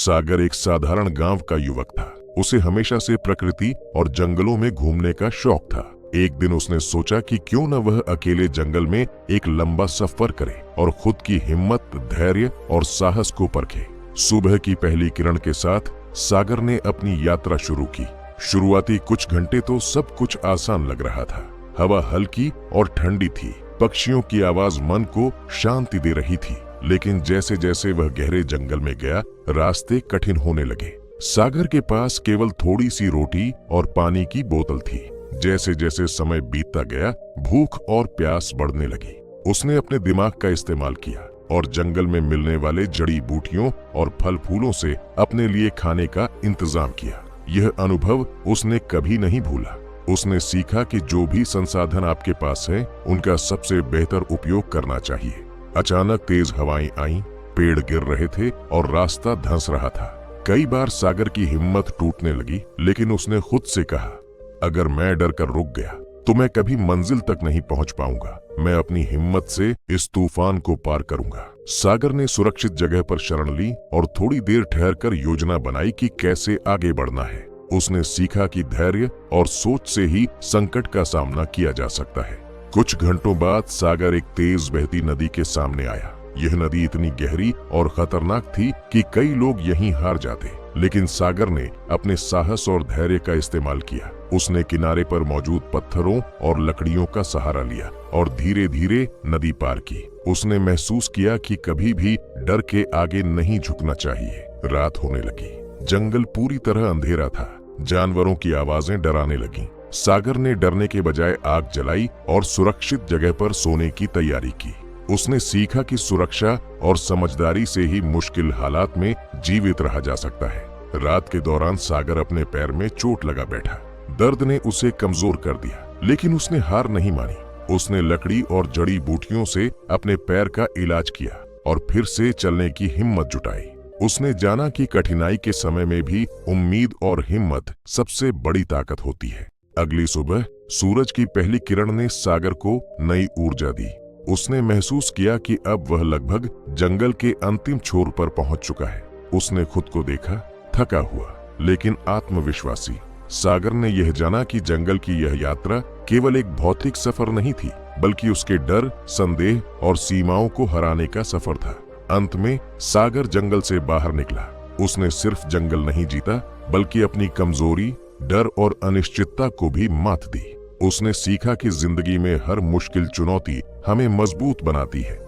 सागर एक साधारण गांव का युवक था। उसे हमेशा से प्रकृति और जंगलों में घूमने का शौक था। एक दिन उसने सोचा कि क्यों न वह अकेले जंगल में एक लंबा सफर करे और खुद की हिम्मत, धैर्य और साहस को परखे। सुबह की पहली किरण के साथ सागर ने अपनी यात्रा शुरू की। शुरुआती कुछ घंटे तो सब कुछ आसान लग रहा था। हवा हल्की और ठंडी थी, पक्षियों की आवाज मन को शांति दे रही थी। लेकिन जैसे जैसे वह गहरे जंगल में गया, रास्ते कठिन होने लगे। सागर के पास केवल थोड़ी सी रोटी और पानी की बोतल थी। जैसे जैसे समय बीतता गया, भूख और प्यास बढ़ने लगी। उसने अपने दिमाग का इस्तेमाल किया और जंगल में मिलने वाले जड़ी बूटियों और फल फूलों से अपने लिए खाने का इंतजाम किया। यह अनुभव उसने कभी नहीं भूला। उसने सीखा कि जो भी संसाधन आपके पास है, उनका सबसे बेहतर उपयोग करना चाहिए। अचानक तेज हवाएं आईं, पेड़ गिर रहे थे और रास्ता धंस रहा था। कई बार सागर की हिम्मत टूटने लगी, लेकिन उसने खुद से कहा, अगर मैं डर कर रुक गया तो मैं कभी मंजिल तक नहीं पहुंच पाऊंगा। मैं अपनी हिम्मत से इस तूफान को पार करूंगा। सागर ने सुरक्षित जगह पर शरण ली और थोड़ी देर ठहरकर योजना बनाई कि कैसे आगे बढ़ना है। उसने सीखा कि धैर्य और सोच से ही संकट का सामना किया जा सकता है। कुछ घंटों बाद सागर एक तेज बहती नदी के सामने आया। यह नदी इतनी गहरी और खतरनाक थी कि कई लोग यहीं हार जाते, लेकिन सागर ने अपने साहस और धैर्य का इस्तेमाल किया। उसने किनारे पर मौजूद पत्थरों और लकड़ियों का सहारा लिया और धीरे धीरे नदी पार की। उसने महसूस किया कि कभी भी डर के आगे नहीं झुकना चाहिए। रात होने लगी, जंगल पूरी तरह अंधेरा था। जानवरों की आवाजें डराने लगीं। सागर ने डरने के बजाय आग जलाई और सुरक्षित जगह पर सोने की तैयारी की। उसने सीखा कि सुरक्षा और समझदारी से ही मुश्किल हालात में जीवित रहा जा सकता है। रात के दौरान सागर अपने पैर में चोट लगा बैठा। दर्द ने उसे कमजोर कर दिया, लेकिन उसने हार नहीं मानी। उसने लकड़ी और जड़ी बूटियों से अपने पैर का इलाज किया और फिर से चलने की हिम्मत जुटाई। उसने जाना कि कठिनाई के समय में भी उम्मीद और हिम्मत सबसे बड़ी ताकत होती है। अगली सुबह सूरज की पहली किरण ने सागर को नई ऊर्जा दी। उसने महसूस किया कि अब वह लगभग जंगल के अंतिम छोर पर पहुंच चुका है। उसने खुद को देखा, थका हुआ लेकिन आत्मविश्वासी। सागर ने यह जाना कि जंगल की यह यात्रा केवल एक भौतिक सफर नहीं थी, बल्कि उसके डर, संदेह और सीमाओं को हराने का सफर था। अंत में सागर जंगल से बाहर निकला। उसने सिर्फ जंगल नहीं जीता, बल्कि अपनी कमजोरी, डर और अनिश्चितता को भी मात दी। उसने सीखा कि जिंदगी में हर मुश्किल चुनौती हमें मजबूत बनाती है।